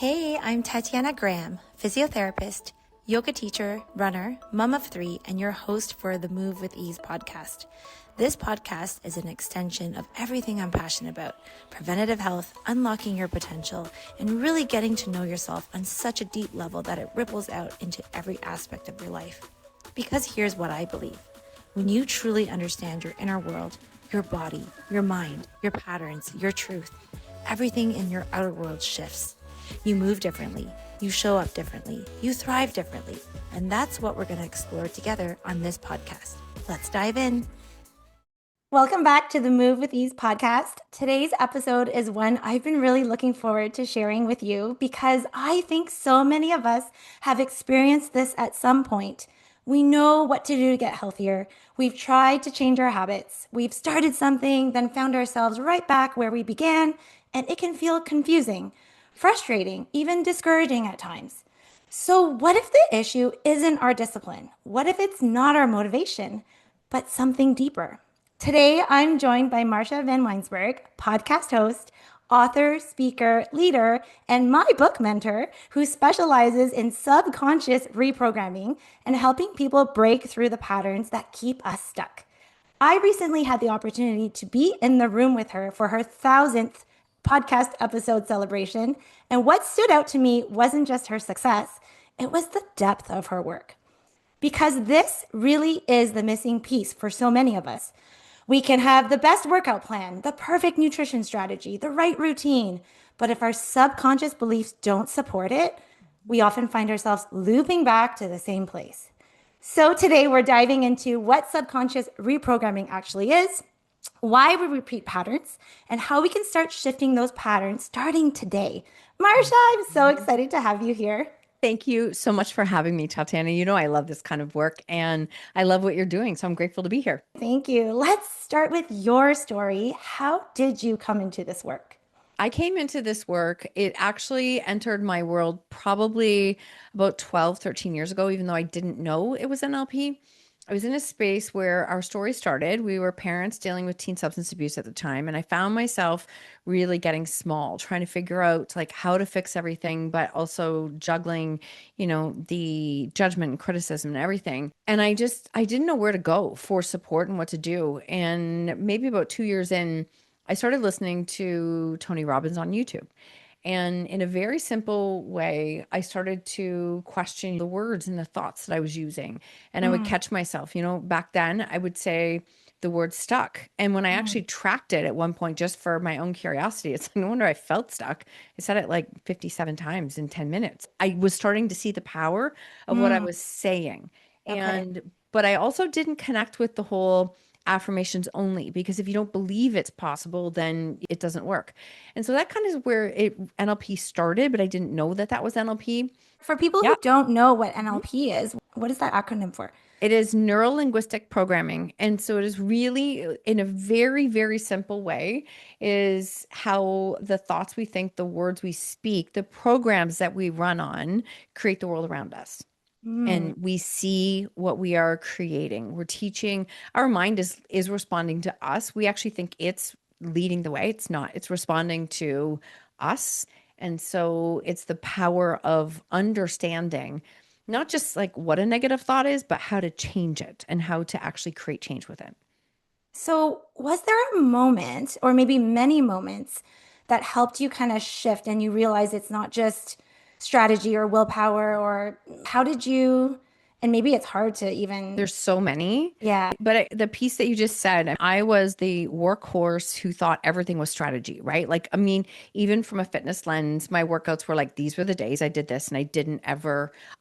Hey, I'm Tatiana Graham, physiotherapist, yoga teacher, runner, mom of 3, and your host for the Move with Ease podcast. This podcast is an extension of everything I'm passionate about: preventative health, unlocking your potential, and really getting to know yourself on such a deep level that it ripples out into every aspect of your life. Because here's what I believe. When you truly understand your inner world, your body, your mind, your patterns, your truth, everything in your outer world shifts. You move differently, you show up differently, you thrive differently, and that's what we're going to explore together on this podcast. Let's dive in. Welcome back to the Move with Ease podcast. Today's episode is one I've been really looking forward to sharing with you because I think so many of us have experienced this at some point. We know what to do to get healthier. We've tried to change our habits. We've started something, then found ourselves right back where we began, and it can feel confusing, frustrating, even discouraging at times. So what if the issue isn't our discipline? What if it's not our motivation, but something deeper? Today, I'm joined by Marsha Vanwynsberghe, podcast host, author, speaker, leader, and my book mentor who specializes in subconscious reprogramming and helping people break through the patterns that keep us stuck. I recently had the opportunity to be in the room with her for her 1,000th podcast episode celebration. And what stood out to me wasn't just her success, it was the depth of her work. Because this really is the missing piece for so many of us. We can have the best workout plan, the perfect nutrition strategy, the right routine, but if our subconscious beliefs don't support it, we often find ourselves looping back to the same place. So today we're diving into what subconscious reprogramming actually is, why we repeat patterns, and how we can start shifting those patterns starting today. Marsha, I'm so excited to have you here. Thank you so much for having me, Tatiana. You know I love this kind of work and I love what you're doing, so I'm grateful to be here. Thank you. Let's start with your story. How did you come into this work? I came into this work, it actually entered my world probably about 12, 13 years ago, even though I didn't know it was NLP. I was in a space where our story started. We were parents dealing with teen substance abuse at the time. And I found myself really getting small, trying to figure out like how to fix everything, but also juggling, the judgment and criticism and everything. And I didn't know where to go for support and what to do. And maybe about 2 years in, I started listening to Tony Robbins on YouTube. And in a very simple way, I started to question the words and the thoughts that I was using. And I would catch myself, back then I would say the word stuck. And when I actually tracked it at one point, just for my own curiosity, it's like, no wonder I felt stuck. I said it like 57 times in 10 minutes. I was starting to see the power of what I was saying. Okay. But I also didn't connect with the whole affirmations only, because if you don't believe it's possible, then it doesn't work. And so that kind of is where NLP started, but I didn't know that was NLP. For people who don't know what NLP is, what is that acronym for? It is Neuro-Linguistic Programming. And so it is really, in a very, very simple way, is how the thoughts we think, the words we speak, the programs that we run on create the world around us. And we see what we are creating. We're teaching, our mind is responding to us. We actually think it's leading the way. It's not. It's responding to us. And so it's the power of understanding, not just like what a negative thought is, but how to change it and how to actually create change with it. So was there a moment, or maybe many moments, that helped you kind of shift and you realize it's not just strategy or willpower, or how did you, and maybe it's hard to even. There's so many. Yeah. But the piece that you just said, I was the workhorse who thought everything was strategy, right? Like, I mean, even from a fitness lens, my workouts were like, these were the days I did this, and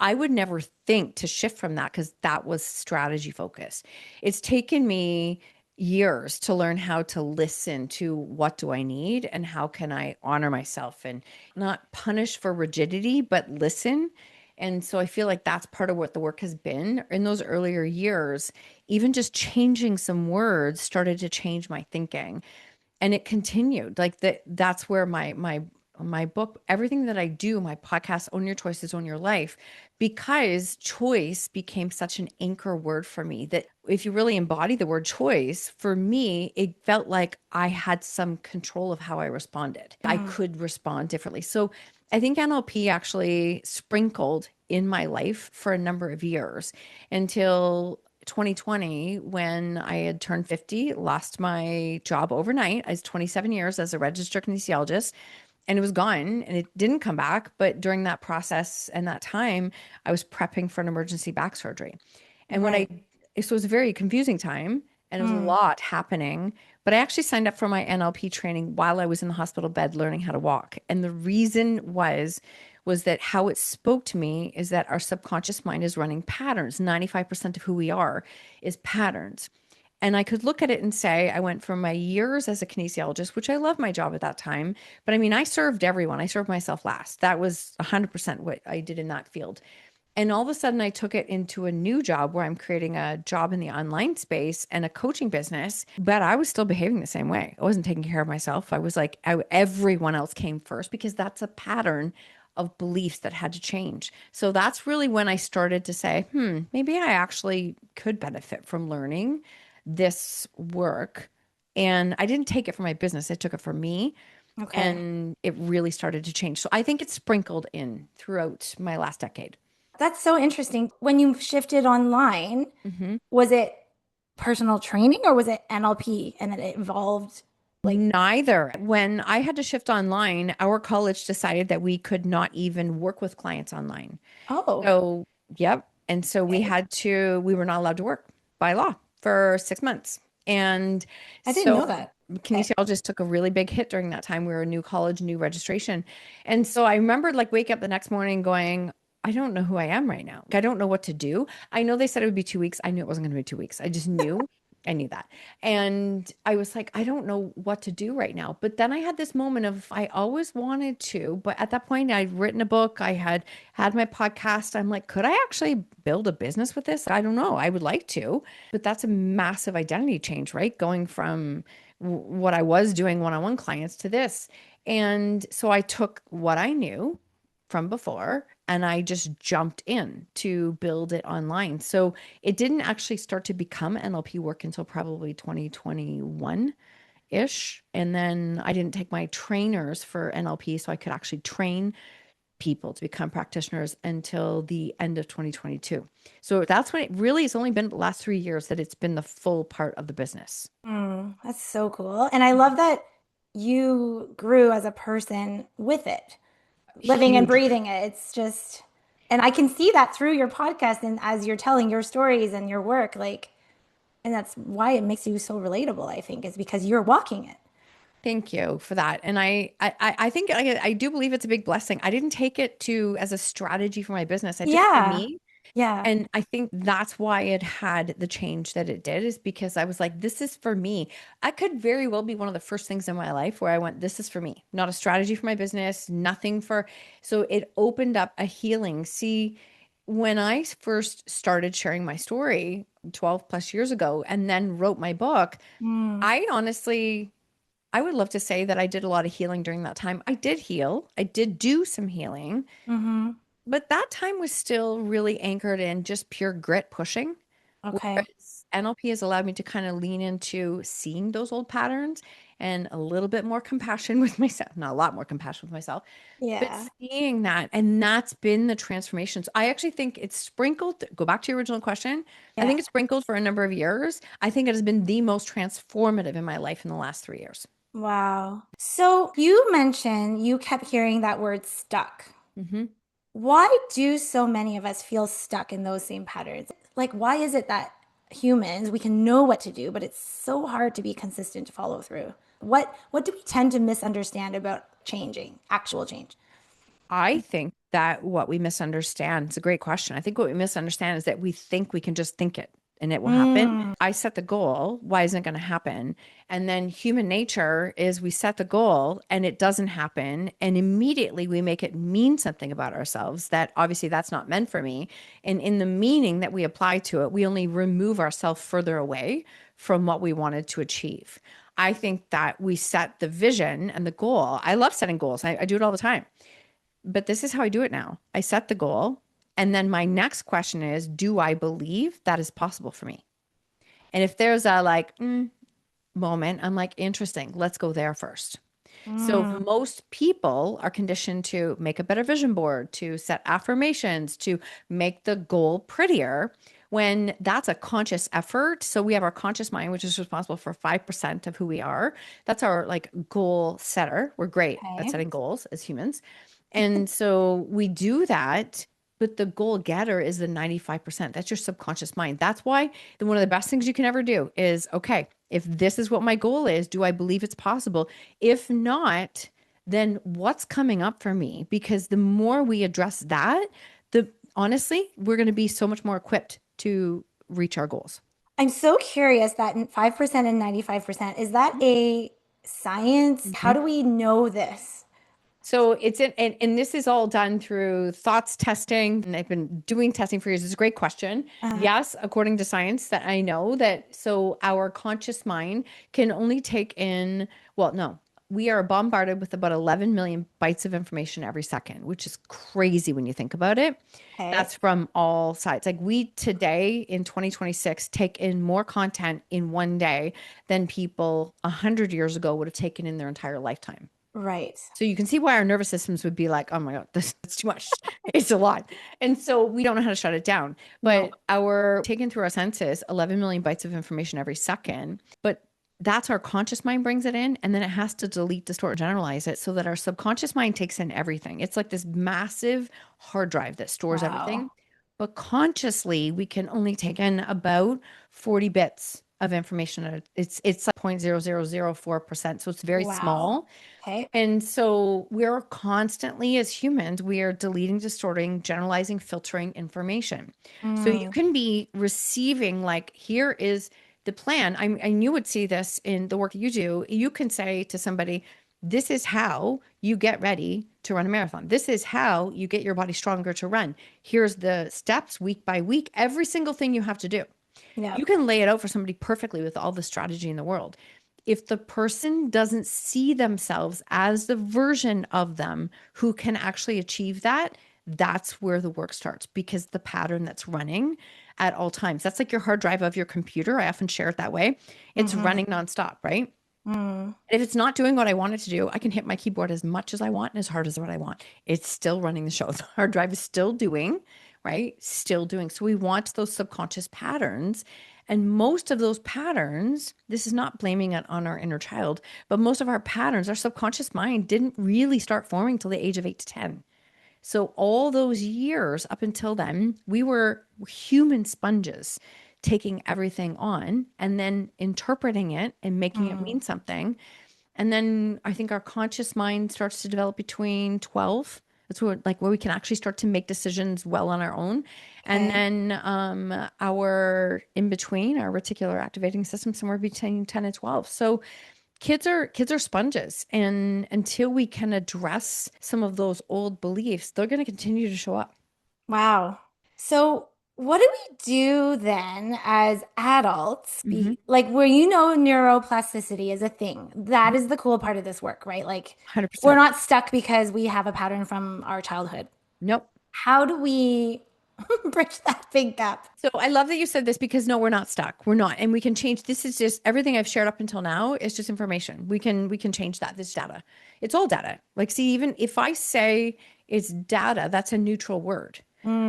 I would never think to shift from that because that was strategy focused. It's taken me years to learn how to listen to what do I need and how can I honor myself and not punish for rigidity, but listen. And so I feel like that's part of what the work has been in those earlier years. Even just changing some words started to change my thinking, and it continued. Like that's where my book, everything that I do, my podcast, Own Your Choices, Own Your Life, because choice became such an anchor word for me that if you really embody the word choice, for me, it felt like I had some control of how I responded. I could respond differently. So I think NLP actually sprinkled in my life for a number of years until 2020 when I had turned 50, lost my job overnight. I was 27 years as a registered kinesiologist and it was gone and it didn't come back. But during that process and that time, I was prepping for an emergency back surgery. And Right. so it was a very confusing time and it was a Mm. lot happening. But I actually signed up for my NLP training while I was in the hospital bed learning how to walk. And the reason was that how it spoke to me is that our subconscious mind is running patterns. 95% of who we are is patterns. And I could look at it and say, I went from my years as a kinesiologist, which I loved my job at that time. But I mean, I served everyone. I served myself last. That was 100% what I did in that field. And all of a sudden, I took it into a new job where I'm creating a job in the online space and a coaching business, but I was still behaving the same way. I wasn't taking care of myself. I was like, everyone else came first because that's a pattern of beliefs that had to change. So that's really when I started to say, maybe I actually could benefit from learning this work. And I didn't take it for my business, I took it for me. Okay. And it really started to change. So I think it's sprinkled in throughout my last decade. That's so interesting. When you shifted online, Mhm. was it personal training or was it NLP and it evolved like, Neither. When I had to shift online, our college decided that we could not even work with clients online. oh, So, yep. And so okay. we were not allowed to work by law for 6 months. And I didn't know so that. Okay. kinesiologists took a really big hit during that time. We were a new college, new registration. And so I remembered like wake up the next morning going, I don't know who I am right now. I don't know what to do. I know they said it would be 2 weeks. I knew it wasn't going to be 2 weeks. I just knew. I knew that. And I was like, I don't know what to do right now. But then I had this moment of I always wanted to, but at that point I'd written a book, I had my podcast. I'm like, could I actually build a business with this? I don't know. I would like to, but that's a massive identity change, right? Going from what I was doing one-on-one clients to this. And so I took what I knew from before and I just jumped in to build it online. So it didn't actually start to become NLP work until probably 2021 ish. And then I didn't take my trainers for NLP so I could actually train people to become practitioners until the end of 2022. So that's when it really has only been the last 3 years that it's been the full part of the business. That's so cool. And I love that you grew as a person with it, living and Huge. breathing it. It's just, and I can see that through your podcast and as you're telling your stories and your work, like, and that's why it makes you so relatable, I think, is because you're walking it. Thank you for that. And I think I do believe it's a big blessing. I didn't take it to as a strategy for my business. I took it for Yeah. me. Yeah. And I think that's why it had the change that it did, is because I was like, this is for me. I could very well be one of the first things in my life where I went, this is for me, not a strategy for my business, nothing for. So it opened up a healing. See, when I first started sharing my story 12 plus years ago and then wrote my book, Mm. I honestly, I would love to say that I did a lot of healing during that time. I did heal, I did do some healing. Mm-hmm. But that time was still really anchored in just pure grit pushing. Okay. Whereas NLP has allowed me to kind of lean into seeing those old patterns and a little bit more compassion with myself, not a lot more compassion with myself, but Yeah. seeing that. And that's been the transformation. So I actually think it's sprinkled, go back to your original question. I Yeah. think it's sprinkled for a number of years. I think it has been the most transformative in my life in the last 3 years. Wow. So you mentioned you kept hearing that word stuck. Hmm. Why do so many of us feel stuck in those same patterns? Like, why is it that humans, we can know what to do, but it's so hard to be consistent to follow through? What do we tend to misunderstand about changing, actual change? I think that what we misunderstand, it's a great question. I think what we misunderstand is that we think we can just think it and it will happen. Mm, I set the goal. Why isn't it going to happen? And then human nature is we set the goal and it doesn't happen. And immediately we make it mean something about ourselves that obviously that's not meant for me. And in the meaning that we apply to it, we only remove ourselves further away from what we wanted to achieve. I think that we set the vision and the goal. I love setting goals. I do it all the time. But this is how I do it now. I set the goal. And then my next question is, do I believe that is possible for me? And if there's a like moment, I'm like, interesting, let's go there first. So Mm. most people are conditioned to make a better vision board, to set affirmations, to make the goal prettier when that's a conscious effort. So we have our conscious mind, which is responsible for 5% of who we are. That's our like goal setter. We're great at Okay. setting goals as humans. And so we do that, but the goal getter is the 95%. That's your subconscious mind. That's why one of the best things you can ever do is, okay, if this is what my goal is, do I believe it's possible? If not, then what's coming up for me? Because the more we address that, the honestly, we're going to be so much more equipped to reach our goals. I'm so curious that 5% and 95%, is that a science? How Mhm. do we know this? So it's in, and this is all done through thoughts testing. And I've been doing testing for years. It's a great question. Uh, Yes, according to science, that I know that so our conscious mind can only take in, well, no, we are bombarded with about 11 million bytes of information every second, which is crazy when you think about it. okay. That's from all sides. Like we today in 2026 take in more content in one day than people 100 years ago would have taken in their entire lifetime. Right. So you can see why our nervous systems would be like, oh my God, this is too much. It's a lot. And so we don't know how to shut it down. No. But our taken through our senses, 11 million bytes of information every second. But that's our conscious mind brings it in. And then it has to delete, distort, generalize it so that our subconscious mind takes in everything. It's like this massive hard drive that stores Wow. everything. But consciously, we can only take in about 40 bits of information. It's like 0.0004%. So it's very Wow. small. Okay. And so we're constantly, as humans, we are deleting, distorting, generalizing, filtering information. So you Mm, can be receiving, like, here is the plan. And you would see this in the work you do. You can say to somebody, this is how you get ready to run a marathon. This is how you get your body stronger to run. Here's the steps week by week, every single thing you have to do. You yep. can lay it out for somebody perfectly with all the strategy in the world. If the person doesn't see themselves as the version of them who can actually achieve that, that's where the work starts because the pattern that's running at all times. That's like your hard drive of your computer. I often share it that way. It's Mm-hmm. running nonstop, right? Mm, If it's not doing what I want it to do, I can hit my keyboard as much as I want and as hard as what I want. It's still running the show. The hard drive is still doing, right? Still doing. So we want those subconscious patterns. And most of those patterns, this is not blaming it on our inner child, but most of our patterns, our subconscious mind didn't really start forming till the age of 8 to 10. So all those years up until then, we were human sponges taking everything on and then interpreting it and making it mm, mean something. And then I think our conscious mind starts to develop between 12. That's where we can actually start to make decisions well on our own. And okay. then our in between, our reticular activating system, somewhere between 10 and 12. So kids are sponges. And until we can address some of those old beliefs, they're going to continue to show up. Wow. So, what do we do then as adults? Hmm. Like, where neuroplasticity is a thing. That is the cool part of this work, right? Like, we're 100%. not stuck because we have a pattern from our childhood. Nope. How do we bridge that big gap? So I love that you said this because no, we're not stuck. We're not. And we can change. This is just everything I've shared up until now is just information. We can change that. This data. It's all data. Like, see, even if I say it's data, that's a neutral word.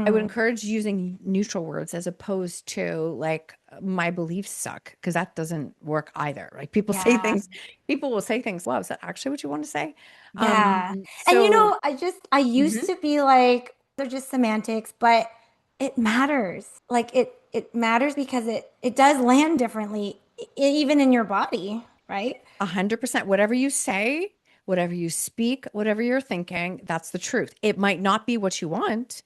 I would Mm, encourage using neutral words as opposed to like my beliefs suck because that doesn't work either. Like yeah. people will say things. Wow, is that actually what you want to say? Yeah. And So I mhm, used to be like, they're just semantics, but it matters. Like it matters because it does land differently, even in your body, right? 100%. Whatever you say, whatever you speak, whatever you're thinking, that's the truth. It might not be what you want,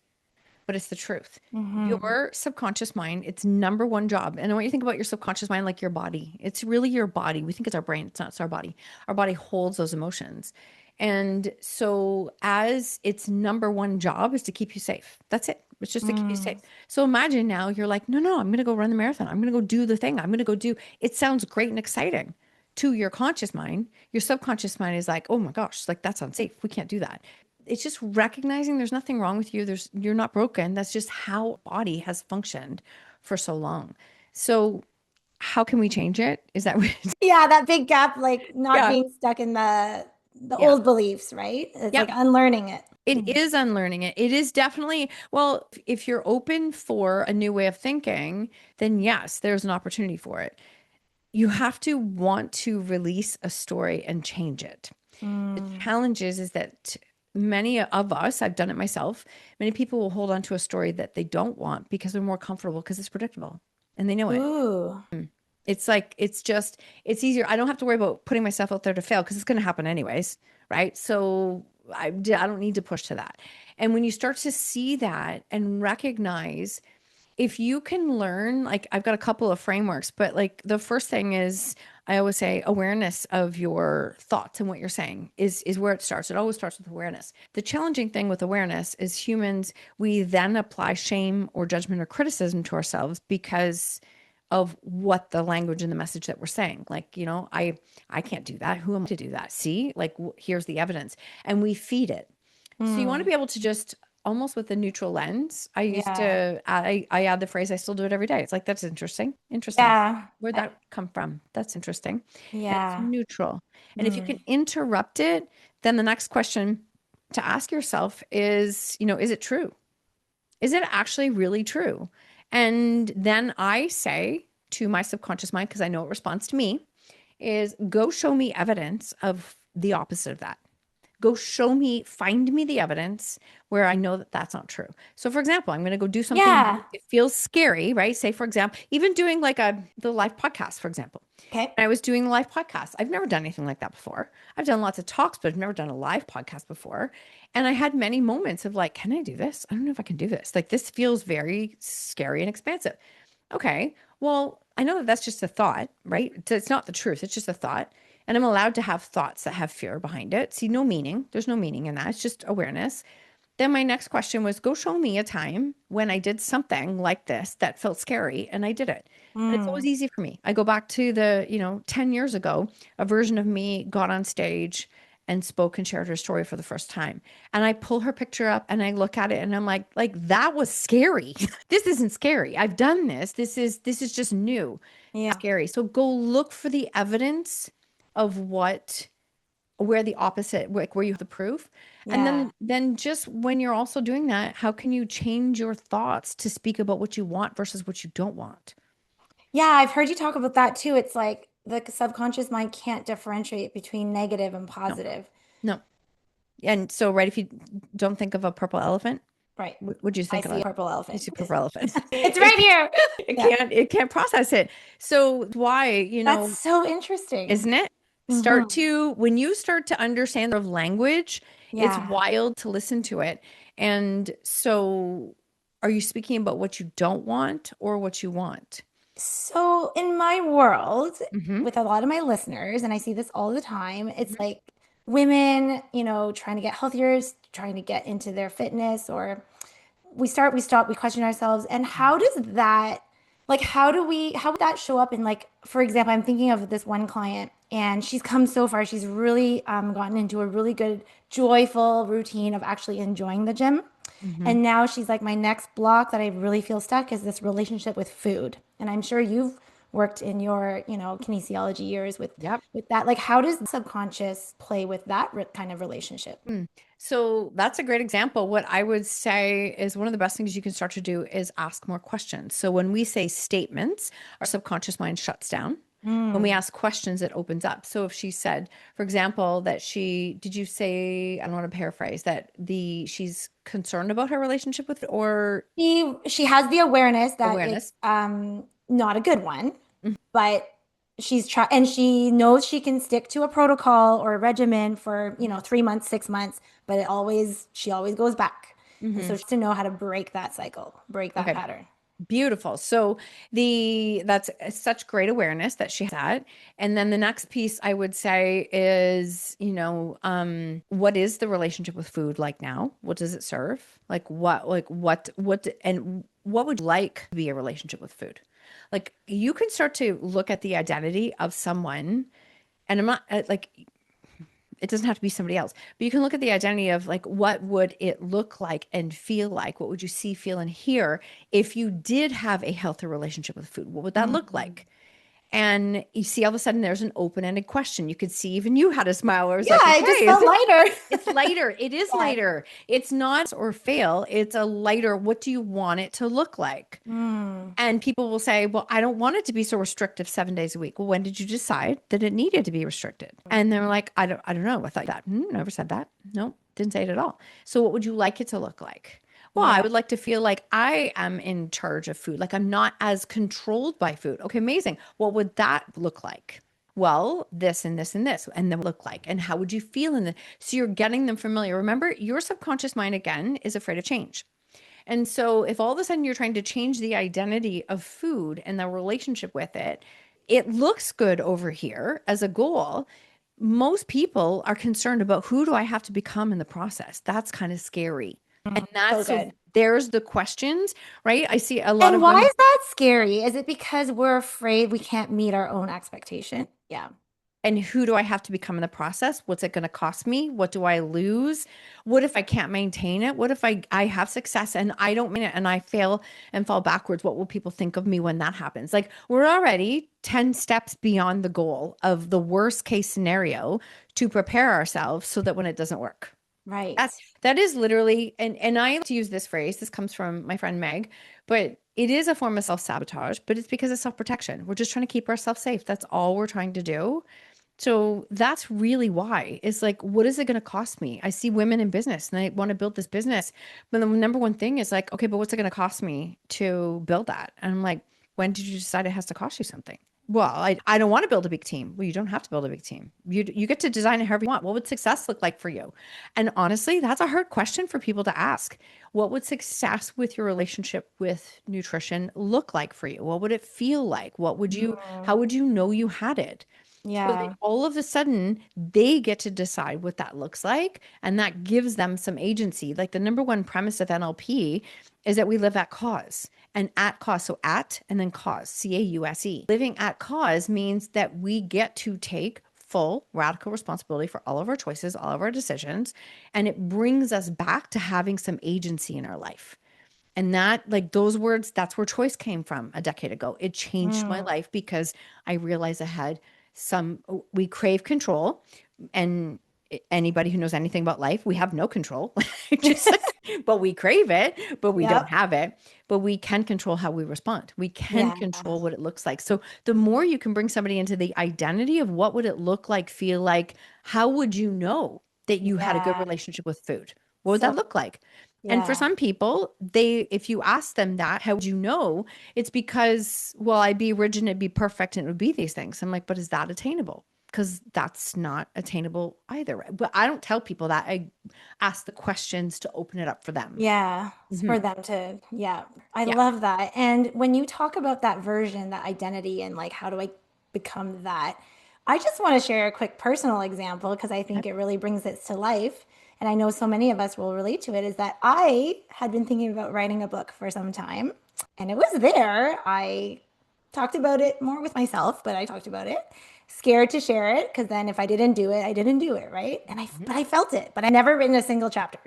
but it's the truth. Hmm. Your subconscious mind, its number one job. And I want you to think about your subconscious mind like your body. It's really your body. We think it's our brain, it's not, it's our body. Our body holds those emotions. And so, as its number one job is to keep you safe. That's it. It's just to keep you safe. Mm, So imagine now you're like, no, no, I'm going to go run the marathon. I'm going to go do the thing. I'm going to go do. It sounds great and exciting to your conscious mind. Your subconscious mind is like, oh my gosh, like that's unsafe. We can't do that. It's just recognizing there's nothing wrong with you. You're not broken. That's just how body has functioned for so long. So how can we change it? Is that what? yeah, that big gap, like not Yeah. being stuck in the the Yeah. old beliefs, right? It's Yeah. like unlearning it. It is unlearning it. It is definitely, well, if you're open for a new way of thinking, then yes, there's an opportunity for it. You have to want to release a story and change it. The Mm. challenge is that many of us, I've done it myself, many people will hold on to a story that they don't want because they're more comfortable because it's predictable and they know it. Ooh. It's like, it's easier. I don't have to worry about putting myself out there to fail because it's going to happen anyways. Right. So I don't need to push to that. And when you start to see that and recognize, if you can learn, like I've got a couple of frameworks, but like the first thing is I always say awareness of your thoughts and what you're saying is where it starts. It always starts with awareness. The challenging thing with awareness is humans, we then apply shame or judgment or criticism to ourselves because of what the language and the message that we're saying. Like, I can't do that. Who am I to do that? See, like here's the evidence. And we feed it. So you want to Mm. be able to just almost with a neutral lens. I used Yeah. to I add the phrase, I still do it every day. It's like, that's interesting. Interesting. Yeah. Where'd that come from? That's interesting. And it's Yeah. neutral. And if you can Mm. interrupt it, then the next question to ask yourself is it true? Is it actually really true? And then I say to my subconscious mind, because I know it responds to me, is go show me evidence of the opposite of that. Go show me, find me the evidence where I know that that's not true. So, for example, I'm going to go do something. Yeah. It feels scary, right? Say, for example, even doing like the live podcast, for example. Okay. I was doing a live podcast. I've never done anything like that before. I've done lots of talks, but I've never done a live podcast before. And I had many moments of like, can I do this? I don't know if I can do this. Like, this feels very scary and expansive. Okay, well, I know that that's just a thought, right? It's not the truth. It's just a thought. And I'm allowed to have thoughts that have fear behind it. See, no meaning. There's no meaning in that. It's just awareness. Then my next question was, go show me a time when I did something like this that felt scary and I did it. And it's always Mm. easy for me. I go back to 10 years ago, a version of me got on stage and spoke and shared her story for the first time. And I pull her picture up and I look at it and I'm like that was scary. This isn't scary. I've done this. This is just new. Yeah. Scary. So go look for the evidence of where the opposite, like where you have the proof. And Yeah. then just when you're also doing that, how can you change your thoughts to speak about what you want versus what you don't want? Yeah, I've heard you talk about that too. It's like the subconscious mind can't differentiate between negative and No, positive. no. And so, right, if you don't think of a purple elephant, Right. what would you I think of see a it? purple You elephant. see a purple elephant. It's right here. Yeah. It can't process it. So why, That's so interesting. isn't it? Hmm. When you start to understand the language, it's Yeah. wild to listen to it. And so are you speaking about what you don't want or what you want? So in my world, Hmm. with a lot of my listeners, and I see this all the time, it's like women, trying to get healthier, trying to get into their fitness, or we stop, we question ourselves. And how does that, like, how would that show up in, like, for example, I'm thinking of this one client and she's come so far. She's really gotten into a really good, joyful routine of actually enjoying the gym. Hmm. And now she's like, my next block that I really feel stuck is this relationship with food. And I'm sure you've worked in your, kinesiology years Yep. with that. Like, how does the subconscious play with that kind of relationship? So that's a great example. What I would say is one of the best things you can start to do is ask more questions. So when we say statements, our subconscious mind shuts down. When we Mm. ask questions, it opens up. So if she said, for example, did you say, I don't want to paraphrase, that she's concerned about her relationship with, or She has the awareness that it's awareness? not a good one, Mhm. but she's trying, and she knows she can stick to a protocol or a regimen for 3 months, 6 months, but she always goes back. And so Mhm. she has to know how to break that cycle, break that Okay. pattern. Beautiful. So that's such great awareness that she has that. And then the next piece I would say is, what is the relationship with food like now? What does it serve? And what would you like to be a relationship with food? Like you can start to look at the identity of someone, and I'm not like it doesn't have to be somebody else, but you can look at the identity of like, what would it look like and feel like? What would you see, feel, and hear if you did have a healthy relationship with food? What would that look Mhm. like? And you see all of a sudden there's an open-ended question. You could see even you had a smile where it was Yeah, like, I okay, just felt lighter. it's lighter. It is Yeah. lighter. It's not or fail. It's a lighter, what do you want it to look like? And people will say, well, I don't want it to be so restrictive 7 days a week. Well, when did you decide that it needed to be restricted? And they're like, I don't know. I thought that. Never said that. No, didn't say it at all. So what would you like it to look like? Well, I would like to feel like I am in charge of food, like I'm not as controlled by food. Okay, amazing. What would that look like? Well, this and this and this, and then look like, and how would you feel in the, so you're getting them familiar. Remember, your subconscious mind again is afraid of change. And so if all of a sudden you're trying to change the identity of food and the relationship with it, it looks good over here as a goal. Most people are concerned about who do I have to become in the process. That's kind of scary. And that's So so good. there's the questions, right? I see a lot And of why women. is that scary? Is it because we're afraid we can't meet our own expectation? Yeah. And who do I have to become in the process? What's it going to cost me? What do I lose? What if I can't maintain it? What if I have success and I don't mean it and I fail and fall backwards? What will people think of me when that happens? Like we're already 10 steps beyond the goal of the worst case scenario to prepare ourselves so that when it doesn't work. Right. That is literally, and I like to use this phrase. This comes from my friend Meg, but it is a form of self-sabotage, but it's because of self-protection. We're just trying to keep ourselves safe. That's all we're trying to do. So that's really why. It's like, what is it going to cost me? I see women in business and they want to build this business. But the number one thing is like, okay, but what's it going to cost me to build that? And I'm like, when did you decide it has to cost you something? Well, I don't want to build a big team. Well, you don't have to build a big team. You get to design it however you want. What would success look like for you? And honestly, that's a hard question for people to ask. What would success with your relationship with nutrition look like for you? What would it feel like? How would you know you had it? So Yeah. all of a sudden, they get to decide what that looks like. And that gives them some agency. Like the number one premise of NLP is that we live at cause and at cause. So at and then cause, CAUSE. Living at cause means that we get to take full radical responsibility for all of our choices, all of our decisions. And it brings us back to having some agency in our life. And that, like those words, that's where choice came from a decade ago. It changed my life because I realized I had we crave control. And anybody who knows anything about life, we have no control. Just but we crave it, but we don't Yep. have it. But we can control how we respond. We can Yeah. control what it looks like. So the more you can bring somebody into the identity of what would it look like, feel like, how would you know that you had a good Yeah. relationship with food? What would So, that look like? And for yeah. some people, if you ask them that, how would you know? It's because, well, I'd be original, it'd be perfect, and it would be these things. I'm like, but is that attainable? Because that's not attainable either. But I don't tell people that. I ask the questions to open it up for them. Yeah. It's Mhm. for them to, yeah. I Yeah. love that. And when you talk about that version, that identity, and like, how do I become that? I just want to share a quick personal example because I think it really brings it to life. And I know so many of us will relate to it, is that I had been thinking about writing a book for some time and it was there. I talked about it more with myself, but I talked about it. Scared to share it because then if I didn't do it, I didn't do it, right? Mhm. But I felt it, but I never written a single chapter.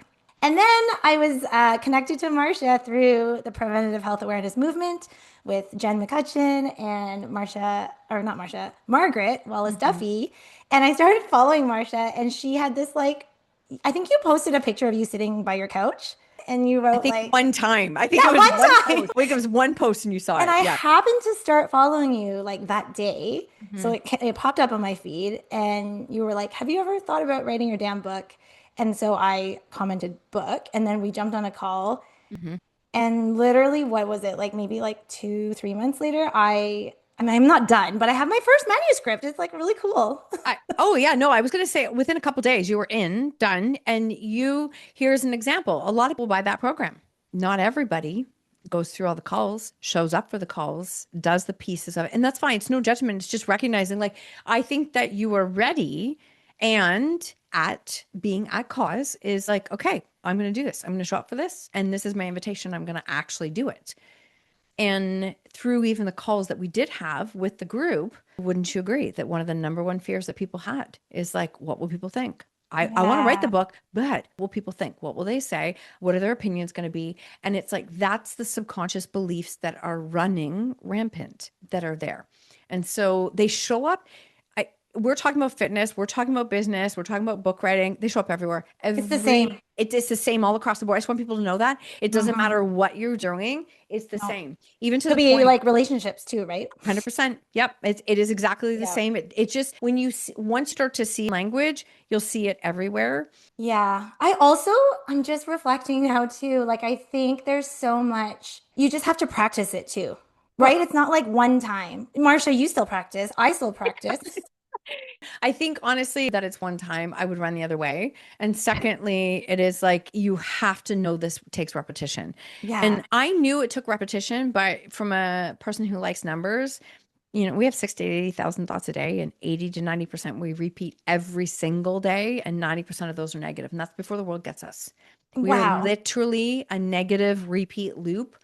And then I was connected to Marsha through the preventative health awareness movement with Jen McCutcheon and Marsha, or not Marsha, Margaret Wallace Mhm. Duffy. And I started following Marsha, and she had this like, I think you posted a picture of you sitting by your couch, and you I wrote think like, one time. I think yeah, it was one one time. post. I think it was one post and you saw And it. I Yeah. happened to start following you like that day. So Mhm. it popped up on my feed and you were like, "Have you ever thought about writing your damn book?" And so I commented book and then we jumped on a call Mhm. and literally what was it? Like maybe like 2, 3 months later, I mean I'm not done, but I have my first manuscript. It's like really cool. Oh yeah, no, I was going to say within a couple days you were done, and here's an example. A lot of people buy that program. Not everybody goes through all the calls, shows up for the calls, does the pieces of it, and that's fine. It's no judgment. It's just recognizing, like, I think that you are ready, and at being at cause is like, okay, I'm going to do this. I'm going to show up for this, and this is my invitation. I'm going to actually do it. And through even the calls that we did have with the group, wouldn't you agree that one of the number one fears that people had is like, what will people think? I want to write the Yeah. book, but what will people think? What will they say? What are their opinions going to be? And it's like, that's the subconscious beliefs that are running rampant that are there. And so they show up. We're talking about fitness, we're talking about business, we're talking about book writing. They show up everywhere. It's the same. It's the same all across the board. I just want people to know that it doesn't Hmm. matter what you're doing. It's the No. same, even to Could the be point. like relationships too, right? 100%. Yep. It is exactly the Yeah. same. It just, when once you start to see language, you'll see it everywhere. Yeah. I'm just reflecting now too. Like, I think there's so much, you just have to practice it too, Well, right? It's not like one time. Marsha, you still practice. I still practice. I think honestly that it's one time I would run the other way. And secondly, it is like you have to know this takes repetition. Yeah. And I knew it took repetition, but from a person who likes numbers, we have 60 to 80,000 thoughts a day, and 80 to 90% we repeat every single day, and 90% of those are negative. And that's before the world gets us. We are Wow. literally a negative repeat loop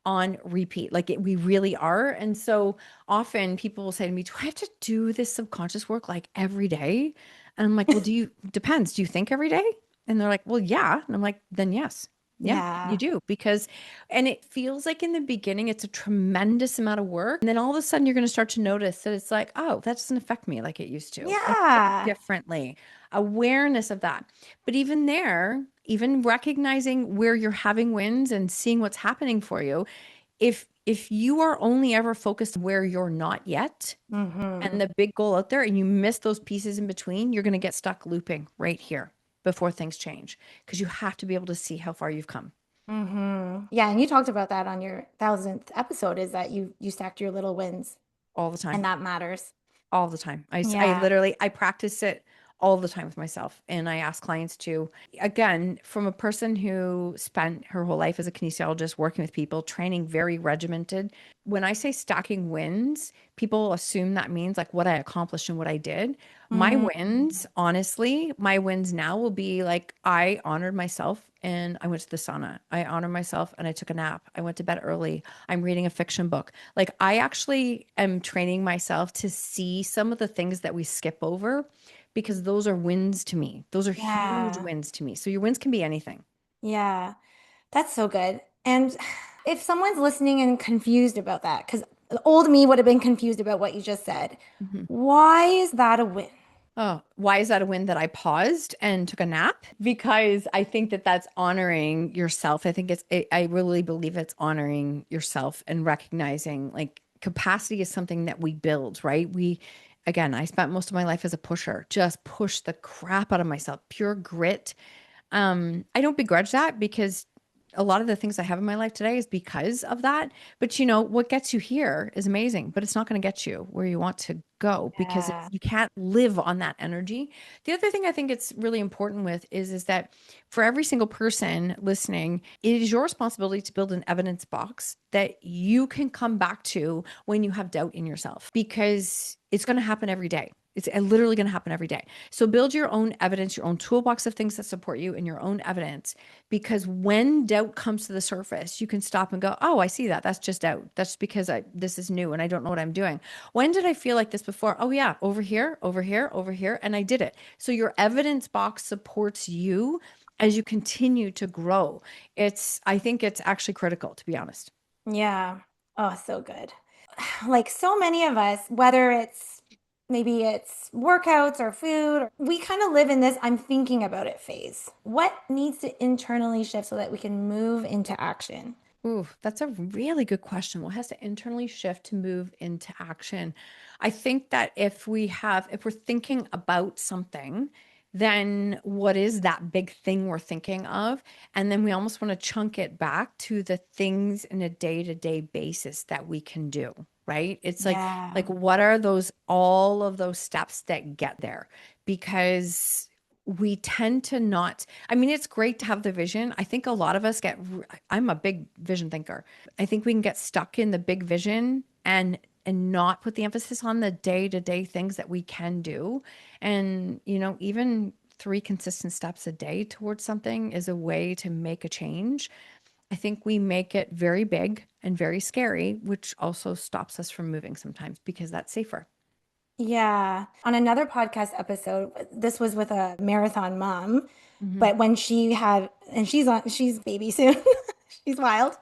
on repeat. We really are. And so often people will say to me, do I have to do this subconscious work like every day? And I'm like, well, depends. Do you think every day? And they're like, well, yeah. And I'm like, then yes. Yeah, you Yeah. do and it feels like in the beginning, it's a tremendous amount of work. And then all of a sudden you're going to start to notice that it's like, oh, that doesn't affect me like it used to. I think Yeah. differently, awareness of that. But even there, even recognizing where you're having wins and seeing what's happening for you, if you are only ever focused where you're not yet Hmm. and the big goal out there and you miss those pieces in between, you're going to get stuck looping right here before things change because you have to be able to see how far you've come Hmm. Yeah. And you talked about that on your 1,000th episode, is that you stacked your little wins, all the and time. that matters. All the time. I Yeah. literally, I practice it all the time with myself. And I ask clients to, again, from a person who spent her whole life as a kinesiologist, working with people, training very regimented. When I say stacking wins, people assume that means like what I accomplished and what I did. My Mm. wins, honestly, my wins now will be like I honored myself and I went to the sauna. I honored myself and I took a nap. I went to bed early. I'm reading a fiction book. Like I actually am training myself to see some of the things that we skip over because those are wins to me. Those are huge Yeah. wins to me. So your wins can be anything. Yeah. That's so good. And if someone's listening and confused about that, because old me would have been confused about what you just said, Mhm. why is that a win? Oh, why is that a win that I paused and took a nap? Because I think that that's honoring yourself. I really believe it's honoring yourself and recognizing like capacity is something that we build, right? Again, I spent most of my life as a pusher, just push the crap out of myself, pure grit. I don't begrudge that because a lot of the things I have in my life today is because of that. But what gets you here is amazing, but it's not going to get you where you want to go because Yeah. you can't live on that energy. The other thing I think it's really important with is that for every single person listening, it is your responsibility to build an evidence box that you can come back to when you have doubt in yourself because it's going to happen every day. It's literally going to happen every day. So build your own evidence, your own toolbox of things that support you and your own evidence. Because when doubt comes to the surface, you can stop and go, oh, I see that. That's just doubt. That's because this is new and I don't know what I'm doing. When did I feel like this before? Oh yeah, over here, over here, over here. And I did it. So your evidence box supports you as you continue to grow. I think it's actually critical, to be honest. Yeah. Oh, so good. Like so many of us, whether maybe it's workouts or food, we kind of live in this I'm thinking about it phase. What needs to internally shift so that we can move into action? Ooh, that's a really good question. What has to internally shift to move into action? I think that if we're thinking about something, then what is that big thing we're thinking of? And then we almost want to chunk it back to the things in a day-to-day basis that we can do, right? It's like Yeah. what are all of those steps that get there? Because we tend to not, I mean, it's great to have the vision. I think a lot of us I'm a big vision thinker. I think we can get stuck in the big vision and not put the emphasis on the day-to-day things that we can do. And, even 3 consistent steps a day towards something is a way to make a change. I think we make it very big and very scary, which also stops us from moving sometimes because that's safer. Yeah. On another podcast episode, this was with a marathon mom, Mhm. but when she's baby soon. She's wild.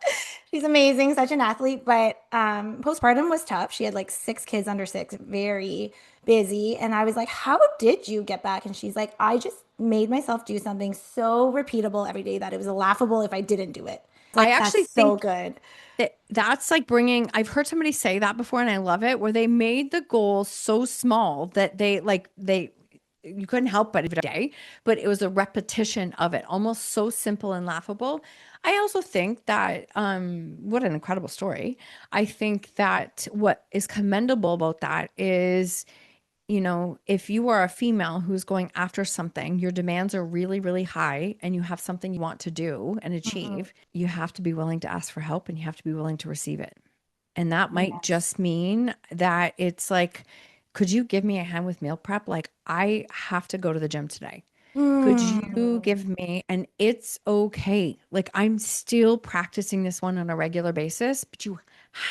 She's amazing, such an athlete, but postpartum was tough. She had like 6 kids under 6, very busy. And I was like, "How did you get back?" And she's like, "I just made myself do something so repeatable every day that it was laughable if I didn't do it." It's I like, that's actually so think good. that's like bringing, I've heard somebody say that before and I love it, where they made the goal so small that you couldn't help but every day, but it was a repetition of it, almost so simple and laughable. I also think that, what an incredible story. I think that what is commendable about that is, if you are a female who's going after something, your demands are really, really high, and you have something you want to do and Mhm. achieve, you have to be willing to ask for help and you have to be willing to receive it. And that might Yes. just mean that it's like, could you give me a hand with meal prep? Like, I have to go to the gym today. Could you Mm. give me, and it's okay. Like, I'm still practicing this one on a regular basis, but you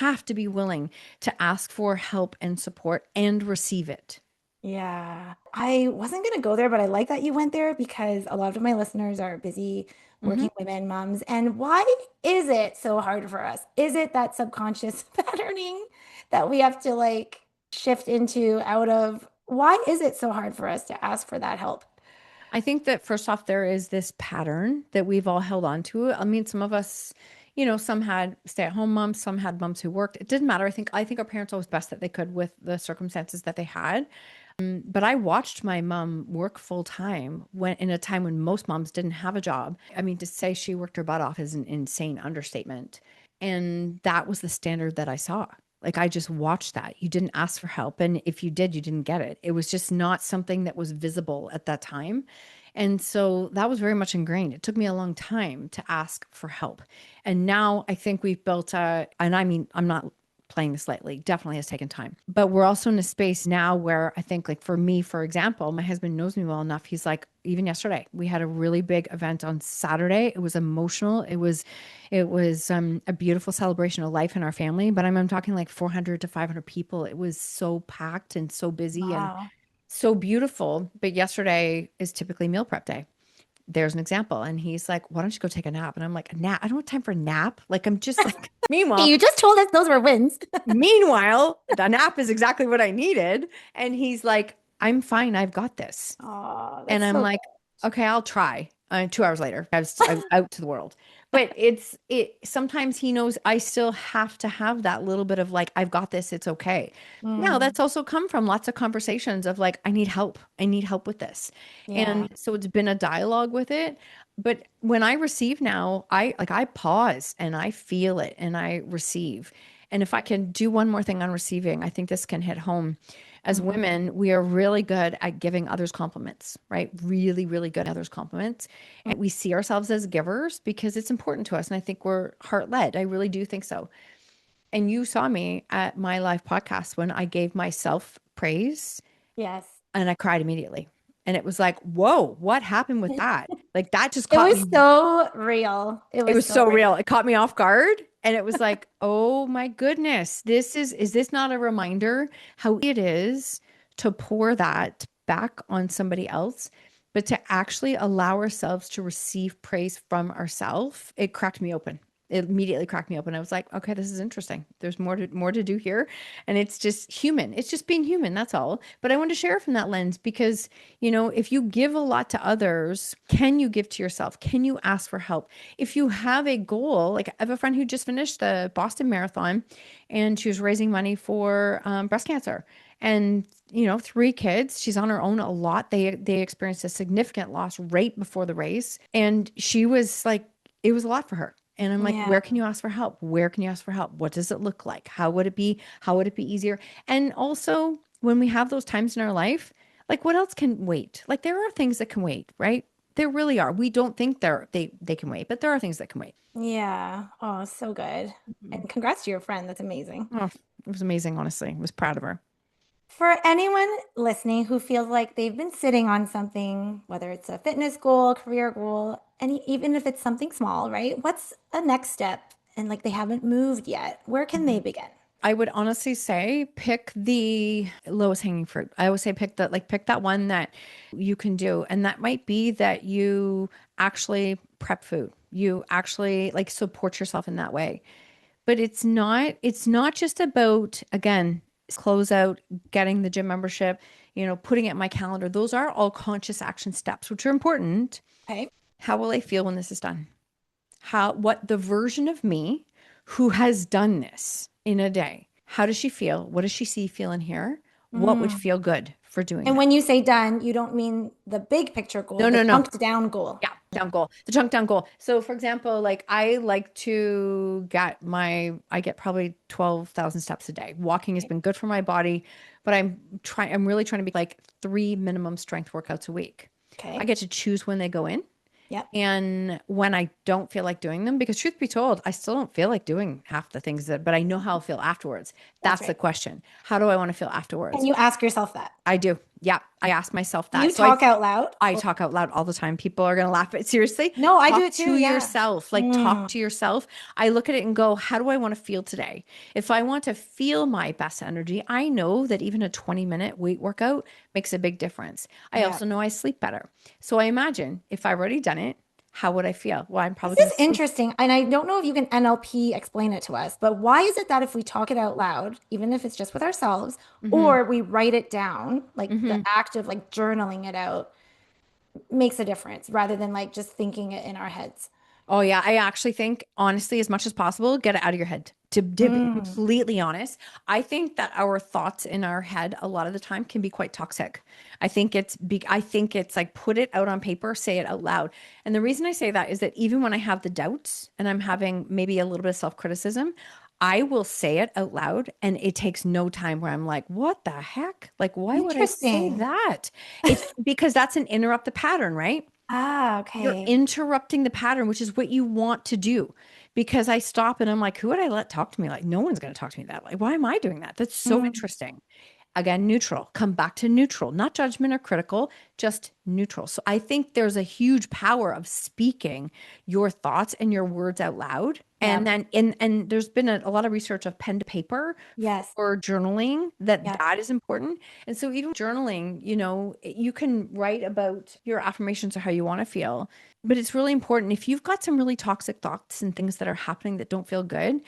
have to be willing to ask for help and support and receive it. Yeah, I wasn't going to go there, but I like that you went there because a lot of my listeners are busy Mhm. working women, moms. And why is it so hard for us? Is it that subconscious patterning that we have to like shift into out of? Why is it so hard for us to ask for that help? I think that first off, there is this pattern that we've all held on to. I mean, some of us, some had stay-at-home moms, some had moms who worked. It didn't matter. I think our parents always best that they could with the circumstances that they had. But I watched my mom work full time when in a time when most moms didn't have a job. I mean, to say she worked her butt off is an insane understatement. And that was the standard that I saw. Like I just watched that. You didn't ask for help. And if you did, you didn't get it. It was just not something that was visible at that time. And so that was very much ingrained. It took me a long time to ask for help. And now I think we've built and I mean, I'm not playing this lightly, definitely has taken time. But we're also in a space now where I think, like for me, for example, my husband knows me well enough. He's like, even yesterday, we had a really big event on Saturday. It was emotional. It was a beautiful celebration of life in our family. But I'm talking like 400 to 500 people. It was so packed and so busy and Wow. so beautiful. But yesterday is typically meal prep day. There's an example. And he's like, why don't you go take a nap? And I'm like, a nap? I don't have time for a nap. Like, I'm just like, Hey, meanwhile, you just told us those were wins. Meanwhile, the nap is exactly what I needed. And he's like, I'm fine. I've got this. Oh, And that's I'm so like, okay, I'll try. 2 hours later, I was out to the world. But sometimes he knows I still have to have that little bit of like, I've got this. It's okay. good. Now, Mm, that's also come from lots of conversations of like, I need help. I need help with this. yeah. And so it's been a dialogue with it. But when I receive now, I pause and I feel it and I receive. And if I can do one more thing on receiving, I think this can hit home. As Mhm. women, we are really good at giving others compliments, right? Really, really good at others compliments. And we see ourselves as givers because it's important to us. And I think we're heart led. I really do think so. And you saw me at my live podcast when I gave myself praise Yes. and I cried immediately. And it was like, whoa, what happened with that? Like that just It caught was me. so real. It It was was so so real. real. It caught me off guard. And it was like, oh my goodness, is this not a reminder how it is to pour that back on somebody else, but to actually allow ourselves to receive praise from ourselves? It cracked me open. It immediately cracked me open. I was like, okay, this is interesting. There's more to do here. And it's just human. It's just being human. That's all. But I want to share from that lens because, if you give a lot to others, can you give to yourself? Can you ask for help? If you have a goal, like I have a friend who just finished the Boston Marathon and she was raising money for breast cancer. And 3 kids, she's on her own a lot. They experienced a significant loss right before the race. And she was like, it was a lot for her. And I'm like, Yeah. where can you ask for help? Where can you ask for help? What does it look like? How would it be? How would it be easier? And also, when we have those times in our life, like what else can wait? Like there are things that can wait, right? There really are. We don't think they can wait, but there are things that can wait. Yeah. Oh, so good. Mhm. And congrats to your friend. That's amazing. Oh, it was amazing, honestly. I was proud of her. For anyone listening who feels like they've been sitting on something, whether it's a fitness goal, career goal, and even if it's something small, right? What's a next step? And like they haven't moved yet, where can they Mhm. begin? I would honestly say pick the lowest hanging fruit. I always say pick that one that you can do. And that might be that you actually prep food. You actually like support yourself in that way. But it's not just about, again, close out, getting the gym membership, putting it in my calendar. Those are all conscious action steps, which are important. Okay. How will I feel when this is done? What the version of me who has done this in a day, how does she feel? What does she see, feel, and hear? What would feel good for doing And that? when you say done, you don't mean the big picture goal, No, the no, no. chunked down goal. Yeah, down goal, the chunk down goal. So for example, like I like to I get probably 12,000 steps a day. Walking has been good for my body, but I'm really trying to be like 3 minimum strength workouts a week. I Okay. get to choose when they go in. Yep. And when I don't feel like doing them, because truth be told, I still don't feel like doing half the things but I know how I'll feel afterwards. That's That's the right. question. How do I want to feel And afterwards? you ask yourself that. I do. Yeah. I ask myself Do that. you So I talk out loud? I talk out loud all the time. People are going to laugh at seriously. No, I do Talk it too. to Yeah. yourself. Like talk to yourself. I look at it and go, how do I want to feel today? If I want to feel my best energy, I know that even a 20-minute weight workout makes a big difference. I Yeah. also know I sleep better. So I imagine if I've already done it, how would I feel? Well, I'm probably This going is to sleep. interesting. And I don't know if you can NLP explain it to us, but why is it that if we talk it out loud, even if it's just with ourselves, Hmm. or we write it down, like the Hmm. act of like journaling it out makes a difference rather than like just thinking it in our heads? Oh yeah, I actually think honestly, as much as possible, get it out of your head. To be Mm, completely honest, I think that our thoughts in our head a lot of the time can be quite toxic. I think it's like put it out on paper, say it out loud. And the reason I say that is that even when I have the doubts and I'm having maybe a little bit of self-criticism, I will say it out loud and it takes no time where I'm like, what the heck? Like, why would I say interesting. that? It's because that's an interrupt the pattern, right? Ah, You're okay. interrupting the pattern, which is what you want to do. Because I stop and I'm like, who would I let talk to me? Like, no one's going to talk to me that way. Why am I doing that? That's so Mm, interesting. Again, neutral. Come back to neutral, not judgment or critical, just neutral. So I think there's a huge power of speaking your thoughts and your words out loud. yeah. And then, and there's been a lot of research of pen to paper Yes. for journaling that Yeah. that is important. And so even journaling, you can write about your affirmations or how you want to feel, but it's really important if you've got some really toxic thoughts and things that are happening that don't feel good,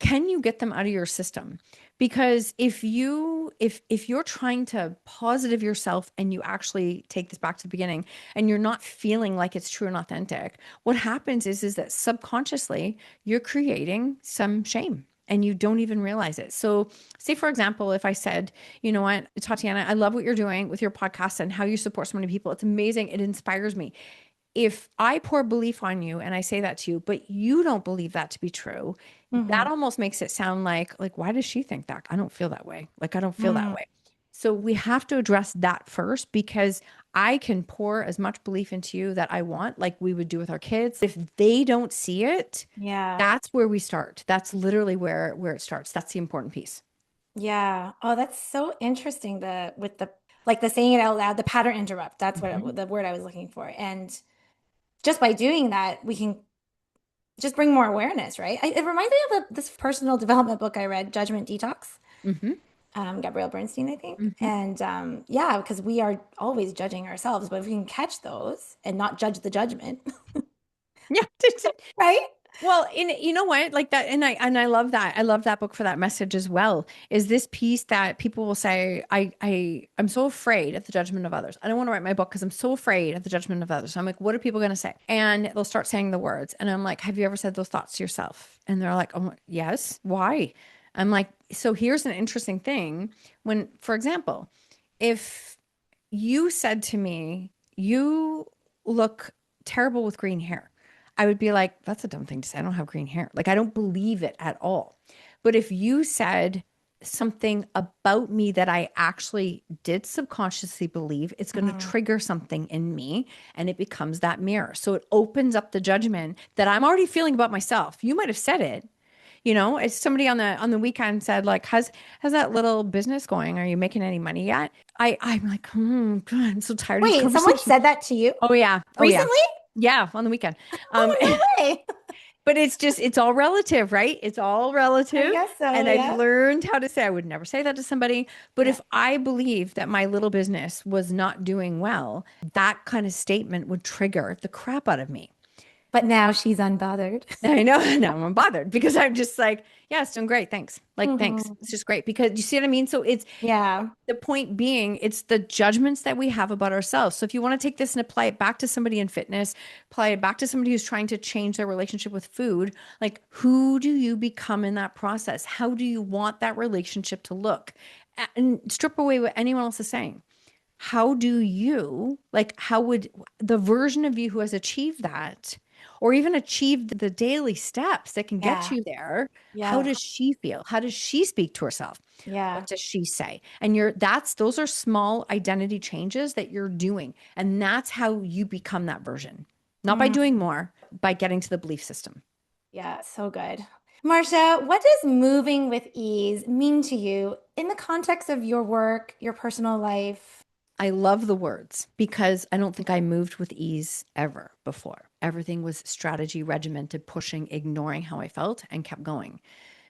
can you get them out of your system? Because if you're trying to positive yourself and you actually take this back to the beginning and you're not feeling like it's true and authentic, what happens is that subconsciously you're creating some shame and you don't even realize it. So say for example, if I said, you know what, Tatiana, I love what you're doing with your podcast and how you support so many people. It's amazing. It inspires me. If I pour belief on you and I say that to you, but you don't believe that to be true, that Hmm. almost makes it sound like why does she think that? I don't feel that way. Like I don't feel that way. So we have to address that first because I can pour as much belief into you that I want, like we would do with our kids. If they don't see it, Yeah. that's where we start. That's literally where it starts. That's the important piece. Yeah. Oh, that's so interesting. The with the like the saying it out loud, the pattern interrupt. That's Mhm. the word I was looking for. And just by doing that, we can just bring more awareness, right? It reminds me of this personal development book I read, Judgment Detox, Mhm. Gabrielle Bernstein, I think. Mhm. And yeah, because we are always judging ourselves, but if we can catch those and not judge the judgment, Yeah. right? Well, you know what, like that, and I love that. I love that book for that message as well. Is this piece that people will say, I'm so afraid of the judgment of others. I don't want to write my book because I'm so afraid of the judgment of others. So I'm like, what are people going to say? And they'll start saying the words, and I'm like, have you ever said those thoughts to yourself? And they're like, oh yes. Why? I'm like, so here's an interesting thing. When, for example, if you said to me, you look terrible with green hair. I would be like, that's a dumb thing to say. I don't have green hair. Like, I don't believe it at all. But if you said something about me that I actually did subconsciously believe, it's going to Mm. trigger something in me and it becomes that mirror. So it opens up the judgment that I'm already feeling about myself. You might have said it. As somebody on the weekend said, like, how's that little business going? Are you making any money yet? I'm like, God, I'm so tired of these Wait, someone conversations. said that to you Oh yeah. Oh yeah. recently? Yeah, on the weekend. Um, Oh, no way. but it's all relative, right? It's all I relative. guess so. And I've Yeah. learned how to say I would never say that to somebody. But Yeah. if I believe that my little business was not doing well, that kind of statement would trigger the crap out of me. But now she's unbothered. I know. Now I'm bothered because I'm just like, yeah, it's doing great. Thanks. Like, thanks. Hmm. It's just great because you see what I mean? So it's Yeah. the point being, it's the judgments that we have about ourselves. So if you want to take this and apply it back to somebody in fitness, apply it back to somebody who's trying to change their relationship with food, like who do you become in that process? How do you want that relationship to look? And strip away what anyone else is saying. How do you, like, how would the version of you who has achieved that or even achieved the daily steps that can get Yeah. you there, how Yeah. does she feel? How does she speak to herself? Yeah. What does she say? And those are small identity changes that you're doing. And that's how you become that version. Not by Mm. doing more, by getting to the belief system. Yeah. So good. Marsha, what does moving with ease mean to you in the context of your work, your personal life? I love the words because I don't think I moved with ease ever before. Everything was strategy, regimented, pushing, ignoring how I felt, and kept going.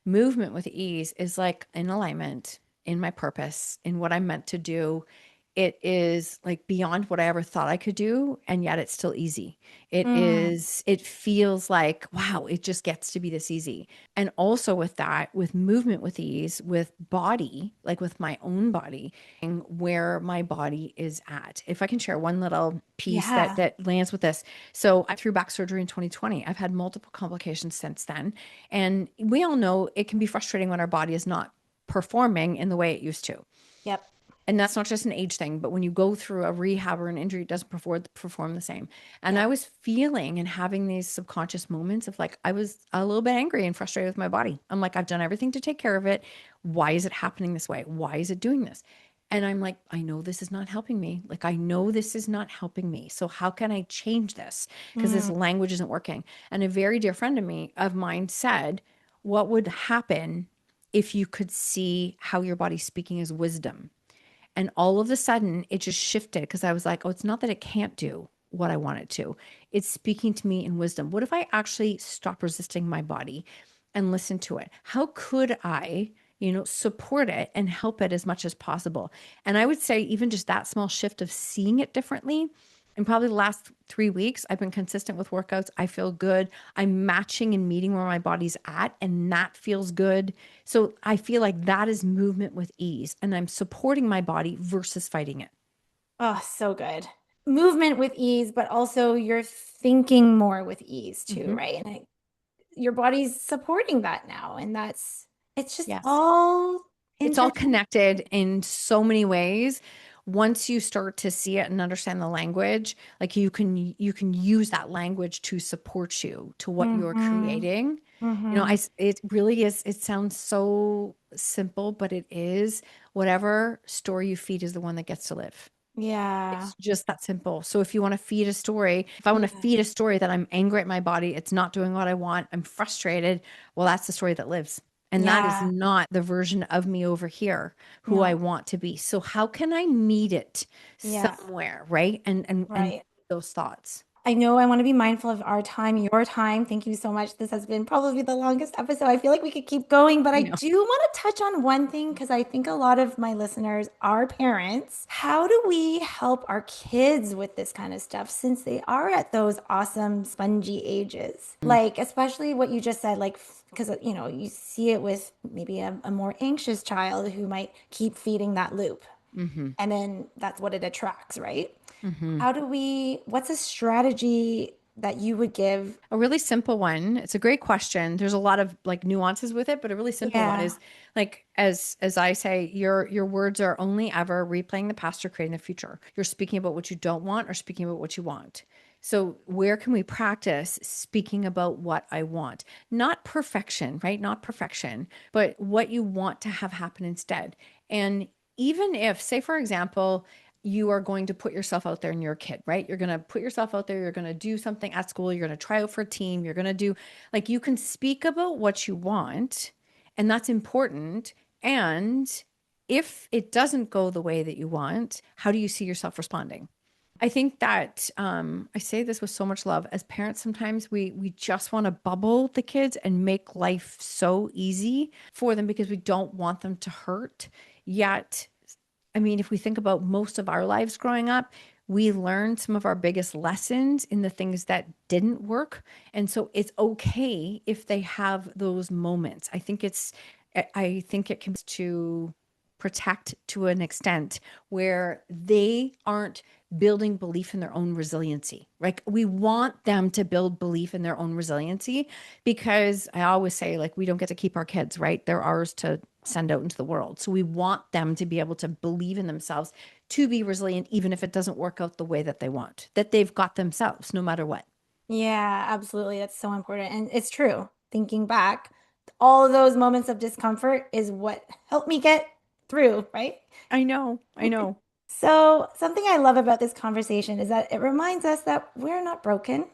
Movement with ease is like in alignment, in my purpose, in what I'm meant to do. It is like beyond what I ever thought I could do, and yet it's still easy. Mm. It feels like, wow, it just gets to be this easy. And also with that, with movement with ease, with body, like with my own body, and where my body is at. If I can share one little piece that Yeah. lands with this. So I threw back surgery in 2020. I've had multiple complications since then. And we all know it can be frustrating when our body is not performing in the way it used to. Yep. And that's not just an age thing, but when you go through a rehab or an injury, it doesn't perform the same. And I Yep. was feeling and having these subconscious moments of like, I was a little bit angry and frustrated with my body. I'm like, I've done everything to take care of it. Why is it happening this way? Why is it doing this? And I'm like, I know this is not helping me. Like, I know this is not helping me. So how can I change this? Because this Mm. language isn't working. And a very dear friend of mine said, what would happen if you could see how your body's speaking as wisdom? And all of a sudden, it just shifted because I was like, oh, it's not that it can't do what I want it to. It's speaking to me in wisdom. What if I actually stop resisting my body and listen to it? How could I, support it and help it as much as possible? And I would say, even just that small shift of seeing it differently. In probably the last 3 weeks, I've been consistent with workouts. I feel good. I'm matching and meeting where my body's at, and that feels good. So I feel like that is movement with ease, and I'm supporting my body versus fighting it. Oh, so good. Movement with ease, but also you're thinking more with ease too, Hmm. right? Your body's supporting that now. And it's just Yes. all It's all interconnected. connected in so many ways. Once you start to see it and understand the language, like you can use that language to support you to what you're Mm-hmm. creating. Mm-hmm. It really is, it sounds so simple, but it is. Whatever story you feed is the one that gets to live. Yeah. It's just that simple. So if you want to feed a story, if I want to Yeah. feed a story that I'm angry at my body, it's not doing what I want, I'm frustrated, well, that's the story that lives. And that is Yeah. not the version of me over here who I No. want to be. So how can I meet it Yeah. somewhere, right? And Right. those thoughts. I know I want to be mindful of our time, your time. Thank you so much. This has been probably the longest episode. I feel like we could keep going, but I I know. do want to touch on one thing because I think a lot of my listeners are parents. How do we help our kids with this kind of stuff since they are at those awesome spongy ages? Like, especially what you just said, like, because, you see it with maybe a more anxious child who might keep feeding that loop. Mm-hmm. And then that's what it attracts, right? Mm-hmm. What's a strategy that you would give? A really simple one. It's a great question. There's a lot of like nuances with it, but a really simple one Yeah. is like as I say, your words are only ever replaying the past or creating the future. You're speaking about what you don't want or speaking about what you want. So where can we practice speaking about what I want? Not perfection, right? Not perfection, but what you want to have happen instead. And even if, say, for example, you are going to put yourself out there and you're a kid, right? You're going to put yourself out there. You're going to do something at school. You're going to try out for a team. You're going to do, like, you can speak about what you want, and that's important. And if it doesn't go the way that you want, how do you see yourself responding? I think that I say this with so much love. As parents, sometimes we just want to bubble the kids and make life so easy for them because we don't want them to hurt. Yet, I mean, if we think about most of our lives growing up, we learned some of our biggest lessons in the things that didn't work. And so it's okay if they have those moments. I think it can to protect to an extent where they aren't building belief in their own resiliency. Like we want them to build belief in their own resiliency, because I always say, like, we don't get to keep our kids, right? They're ours to send out into the world. So we want them to be able to believe in themselves, to be resilient, even if it doesn't work out the way that they want, that they've got themselves no matter what. Yeah, absolutely. That's so important. And it's true. Thinking back, all of those moments of discomfort is what helped me get through, right? I know. So, something I love about this conversation is that it reminds us that we're not broken.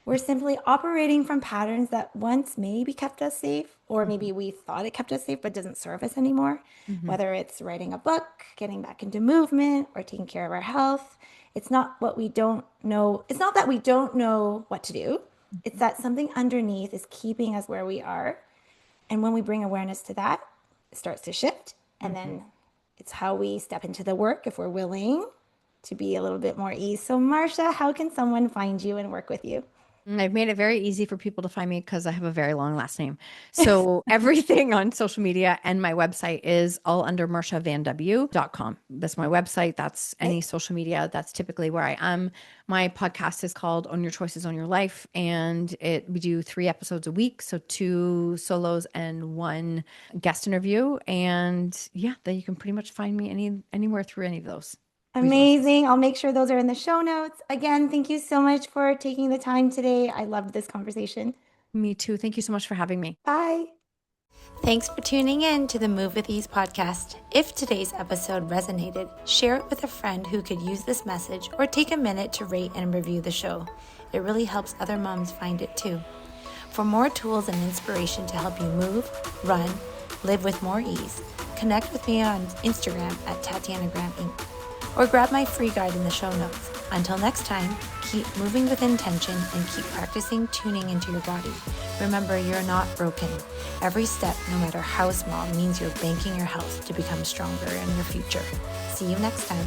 We're simply operating from patterns that once maybe kept us safe, or maybe we thought it kept us safe but doesn't serve us anymore. Whether it's writing a book, getting back into movement, or taking care of our health, it's not what we don't know. It's not that we don't know what to do. It's that something underneath is keeping us where we are. And when we bring awareness to that, it starts to shift. And then it's how we step into the work if we're willing to be a little bit more ease. So, Marsha, how can someone find you and work with you? I've made it very easy for people to find me because I have a very long last name. So everything on social media and my website is all under marshavanw.com. That's my website. That's any social media. That's typically where I am. My podcast is called Own Your Choices, Own Your Life. And we do 3 episodes a week. So 2 solos and 1 guest interview. And yeah, then you can pretty much find me anywhere through any of those. Amazing. I'll make sure those are in the show notes. Again, thank you so much for taking the time today. I loved this conversation. Me too. Thank you so much for having me. Bye. Thanks for tuning in to the Move with Ease podcast. If today's episode resonated, share it with a friend who could use this message, or take a minute to rate and review the show. It really helps other moms find it too. For more tools and inspiration to help you move, run, live with more ease, connect with me on Instagram at Tatianagram Inc. or grab my free guide in the show notes. Until next time, keep moving with intention and keep practicing tuning into your body. Remember, you're not broken. Every step, no matter how small, means you're banking your health to become stronger in your future. See you next time.